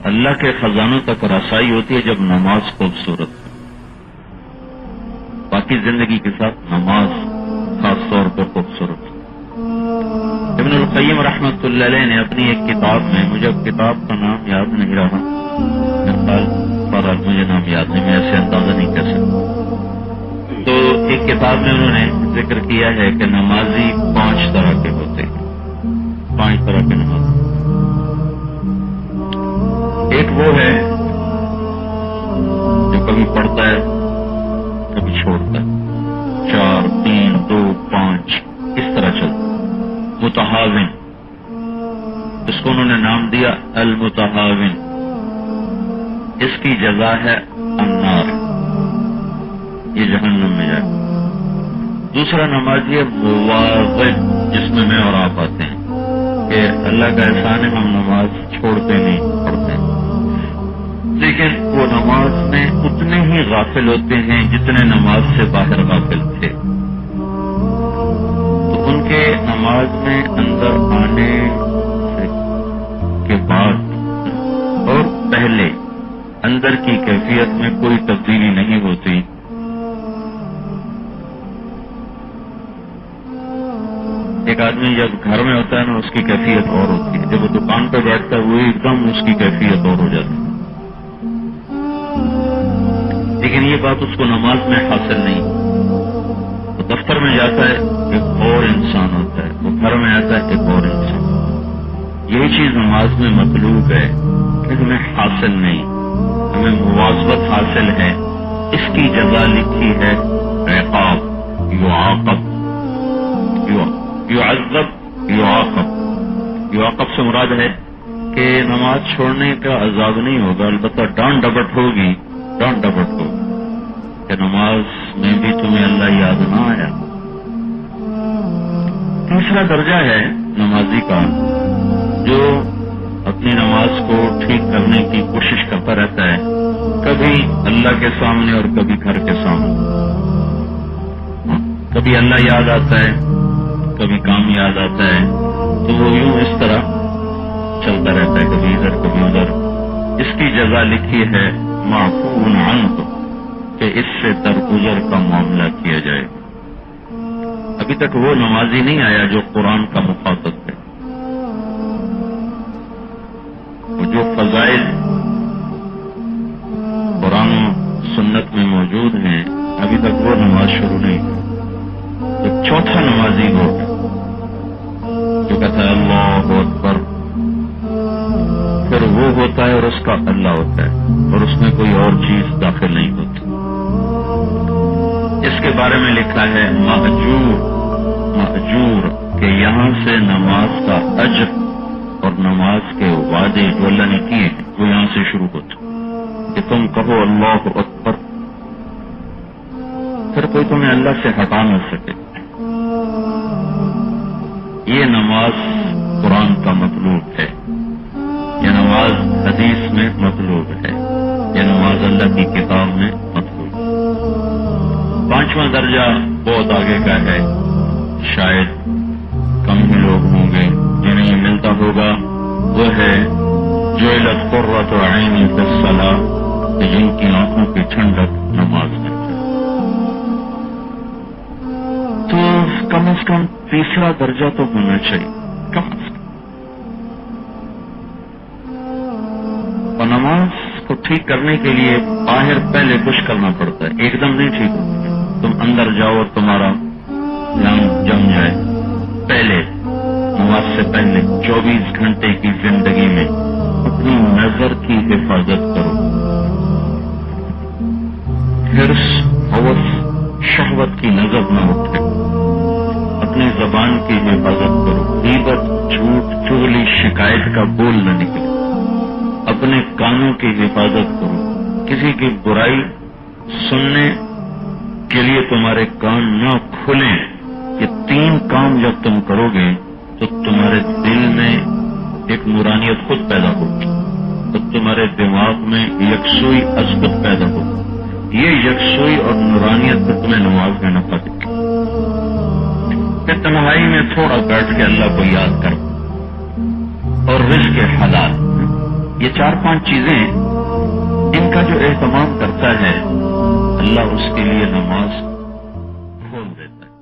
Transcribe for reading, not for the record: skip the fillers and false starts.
اللہ کے خزانوں تک رسائی ہوتی ہے جب نماز خوبصورت ہے. باقی زندگی کے ساتھ نماز خاص طور پر خوبصورت ہے. ابن القیم رحمۃ اللہ علیہ نے اپنی ایک کتاب میں، مجھے کتاب کا نام یاد نہیں رہا، مجھے نام یاد نہیں، میں ایسے اندازہ نہیں کر سکتا، تو ایک کتاب میں انہوں نے ذکر کیا ہے کہ نمازی 5 طرح کے ہوتے ہیں. 5 طرح کے نمازی. ایک وہ ہے جو کبھی پڑھتا ہے کبھی چھوڑتا ہے، 4 3 2 5 اس طرح چلتا. متہاون، اس کو انہوں نے نام دیا المتہاون. اس کی جزا ہے النار، یہ جہنم میں جائے. دوسرا نمازی ہے مواظب، جس میں اور آپ آتے ہیں کہ اللہ کا احسان ہے ہم نماز چھوڑتے نہیں، پڑھتے ہیں، لیکن وہ نماز میں اتنے ہی غافل ہوتے ہیں جتنے نماز سے باہر غافل تھے. تو ان کے نماز میں اندر آنے کے بعد اور پہلے اندر کی کیفیت میں کوئی تبدیلی نہیں ہوتی. ایک آدمی جب گھر میں ہوتا ہے نا، اس کی کیفیت اور ہوتی ہے، جب وہ دکان پہ بیٹھتا ہے وہ ایک دم اس کی کیفیت اور ہو جاتی ہے. لیکن یہ بات اس کو نماز میں حاصل نہیں. وہ دفتر میں جاتا ہے ایک اور انسان ہوتا ہے، وہ گھر میں آتا ہے ایک اور انسان. یہی چیز نماز میں مطلوب ہے کہ ہمیں حاصل نہیں، ہمیں مواظبت حاصل ہے. اس کی جزا لکھی ہے عقاب، یعاقب، یعذب، یعاقب. یعاقب سے مراد ہے کہ نماز چھوڑنے کا عذاب نہیں ہوگا، البتہ ڈانٹ ڈپٹ ہوگی. ڈانٹ ڈپٹ ہوگی کہ نماز میں بھی تمہیں اللہ یاد نہ آیا. تیسرا درجہ ہے نمازی کا جو اپنی نماز کو ٹھیک کرنے کی کوشش کرتا رہتا ہے، کبھی اللہ کے سامنے اور کبھی گھر کے سامنے. کبھی اللہ یاد آتا ہے، کبھی کام یاد آتا ہے، تو وہ یوں اس طرح چلتا رہتا ہے، کبھی ادھر کبھی ادھر. اس کی جزا لکھی ہے معفو عنہ، کہ اس سے درگزر کا معاملہ کیا جائے. ابھی تک وہ نمازی نہیں آیا جو قرآن کا مخاطب ہے. جو فضائل قرآن و سنت میں موجود ہیں ابھی تک وہ نماز شروع نہیں ہوئی. تو چوتھا نمازی وہ جو کہتا ہے اللہ اکبر، پھر وہ ہوتا ہے اور اس کا اللہ ہوتا ہے اور اس میں کوئی اور چیز داخل نہیں ہوتی. اس کے بارے میں لکھا ہے مہجور، مہجور کہ یہاں سے نماز کا اجر اور نماز کے وعدے جو اللہ نے کیے ہیں وہ یہاں سے شروع ہوتے کہ تم کہو اللہ اکبر، پھر کوئی تمہیں اللہ سے ہٹا نہ سکے. یہ نماز قرآن کا مطلوب ہے، یہ نماز حدیث میں مطلوب ہے، یہ نماز اللہ کی کتاب میں مطلوب ہے. 5واں درجہ بہت آگے کا ہے، شاید کم ہی لوگ ہوں گے جنہیں یہ ملتا ہوگا. وہ ہے جعلت قرۃ عینی فی الصلاۃ، کہ جن کی آنکھوں کی ٹھنڈک نماز میں. تو کم از کم تیسرا درجہ تو ہونا چاہیے، کم از کم. اور نماز کو ٹھیک کرنے کے لیے باہر پہلے کچھ کرنا پڑتا ہے، ایک دم نہیں ٹھیک ہوتی. تم اندر جاؤ اور تمہارا دھیان جم جائے. پہلے نماز سے پہلے 24 گھنٹے کی زندگی میں اپنی نظر کی حفاظت کرو. حرص، ہوس، شہوت کی نظر نہ اٹھے. اپنی زبان کی حفاظت کرو، غیبت، جھوٹ، چغلی، شکایت کا بول نہ نکلے. اپنے کانوں کی حفاظت کرو، کسی کی برائی سننے کے لیے تمہارے کان نہ کھلیں. یہ 3 کام جب تم کرو گے تو تمہارے دل میں ایک نورانیت خود پیدا ہوگی، تو تمہارے دماغ میں یکسوئی ازبت پیدا ہوگی. یہ یکسوئی اور نورانیت پر تمہیں نماز میں نفع دے گی. کہ تنہائی میں تھوڑا بیٹھ کے اللہ کو یاد کرو اور رزق حلال، یہ 4-5 چیزیں ان کا جو اہتمام کرتا ہے اللہ اس کے لیے نماز کھول دیتا ہے.